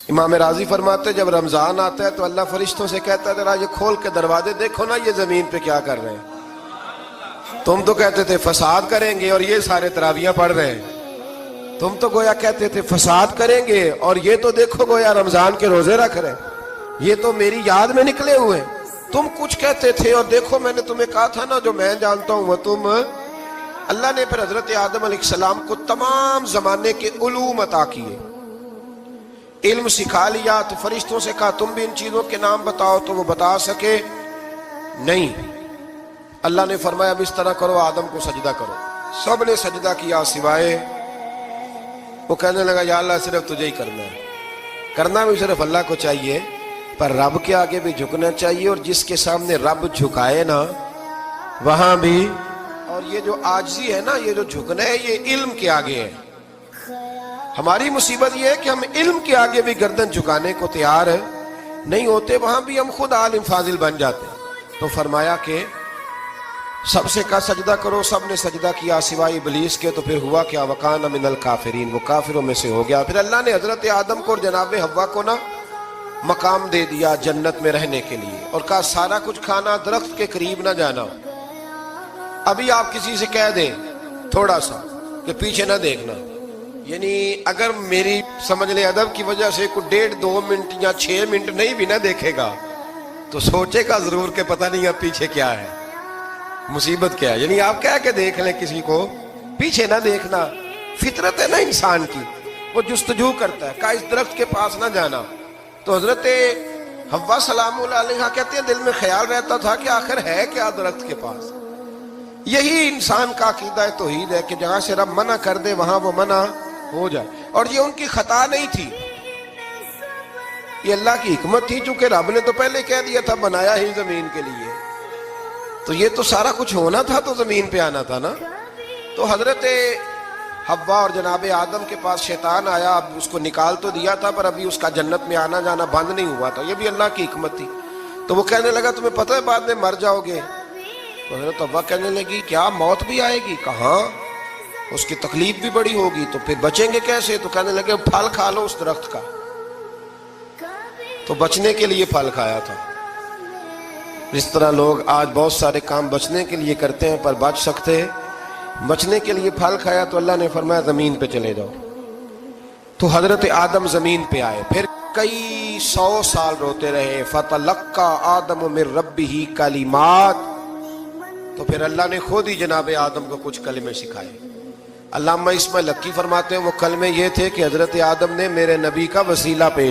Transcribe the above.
امام راضی فرماتے ہیں جب رمضان آتا ہے تو اللہ فرشتوں سے کہتا ہے ذرا یہ کھول کے دروازے دیکھو نا یہ زمین پہ کیا کر رہے ہیں۔ تم تو کہتے تھے فساد کریں گے اور یہ سارے تراویحاں پڑھ رہے ہیں۔ تم تو گویا کہتے تھے فساد کریں گے اور یہ تو دیکھو گویا رمضان کے روزے رکھ رہے ہیں، یہ تو میری یاد میں نکلے ہوئے ہیں۔ تم کچھ کہتے تھے اور دیکھو میں نے تمہیں کہا تھا نا جو میں جانتا ہوں وہ تم۔ اللہ نے پھر حضرت آدم علیہ السلام کو تمام زمانے کے علوم عطا کیے، علم سکھا لیا۔ تو فرشتوں سے کہا تم بھی ان چیزوں کے نام بتاؤ، تو وہ بتا سکے نہیں۔ اللہ نے فرمایا اب اس طرح کرو، آدم کو سجدہ کرو۔ سب نے سجدہ کیا سوائے وہ کہنے لگا یا اللہ صرف تجھے ہی کرنا ہے۔ کرنا بھی صرف اللہ کو چاہیے، پر رب کے آگے بھی جھکنا چاہیے، اور جس کے سامنے رب جھکائے نا وہاں بھی۔ اور یہ جو عاجزی ہے نا، یہ جو جھکنا ہے، یہ علم کے آگے ہے۔ ہماری مصیبت یہ ہے کہ ہم علم کے آگے بھی گردن جھکانے کو تیار نہیں ہوتے، وہاں بھی ہم خود عالم فاضل بن جاتے ہیں۔ تو فرمایا کہ سب سے کہا سجدہ کرو، سب نے سجدہ کیا سوائے ابلیس کے۔ تو پھر ہوا کیا وَكَانَ مِنَ الْكَافِرِينَ، وہ کافروں میں سے ہو گیا۔ پھر اللہ نے حضرت آدم کو اور جناب حوا کو نا مقام دے دیا جنت میں رہنے کے لیے، اور کہا سارا کچھ کھانا، درخت کے قریب نہ جانا۔ ابھی آپ کسی سے کہہ دیں تھوڑا سا کہ پیچھے نہ دیکھنا، یعنی اگر میری سمجھ لے ادب کی وجہ سے کوئی 1.5-2 منٹ یا 6 منٹ نہیں بھی نہ دیکھے گا تو سوچے گا ضرور کہ پتہ نہیں اب پیچھے کیا ہے، مصیبت کیا ہے۔ یعنی آپ کہہ کے دیکھ لیں کسی کو، پیچھے نہ دیکھنا فطرت ہے نا انسان کی، وہ جستجو کرتا ہے۔ کہا اس درخت کے پاس نہ جانا۔ تو حضرت حوا سلام اللہ علیہ کہتے ہیں دل میں خیال رہتا تھا کہ آخر ہے کیا درخت کے پاس۔ یہی انسان کا عقیدہ توحید ہے کہ جہاں سے رب منع کر دے وہاں وہ منع ہو جائے۔ اور یہ ان کی خطا نہیں تھی، یہ اللہ کی حکمت تھی، چونکہ رب نے تو پہلے کہہ دیا تھا بنایا ہی زمین کے لیے، تو یہ تو سارا کچھ ہونا تھا تو زمین پہ آنا تھا نا۔ تو حضرت حوا اور جناب آدم کے پاس شیطان آیا، اب اس کو نکال تو دیا تھا پر ابھی اس کا جنت میں آنا جانا بند نہیں ہوا تھا، یہ بھی اللہ کی حکمت تھی۔ تو وہ کہنے لگا تمہیں پتہ ہے بعد میں مر جاؤ گے۔ تو حضرت حوا کہنے لگی کیا موت بھی آئے گی؟ کہاں، اس کی تکلیف بھی بڑی ہوگی، تو پھر بچیں گے کیسے؟ تو کہنے لگے پھل کھا لو اس درخت کا۔ تو بچنے کے لیے پھل کھایا تھا۔ اس طرح لوگ آج بہت سارے کام بچنے کے لیے کرتے ہیں پر بچ سکتے، بچنے کے لیے پھل کھایا تو اللہ نے فرمایا زمین پہ چلے جاؤ۔ تو حضرت آدم زمین پہ آئے، پھر کئی 100 سال روتے رہے۔ فَتَلَقَّى آدَمُ مِن رَبِّهِ کَلِمَاتٍ، تو پھر اللہ نے خود ہی جناب آدم کو کچھ کلمے سکھائے۔ علامہ اسماعیل حقی فرماتے ہیں وہ کلمے یہ تھے کہ حضرت آدم نے میرے نبی کا وسیلہ پیش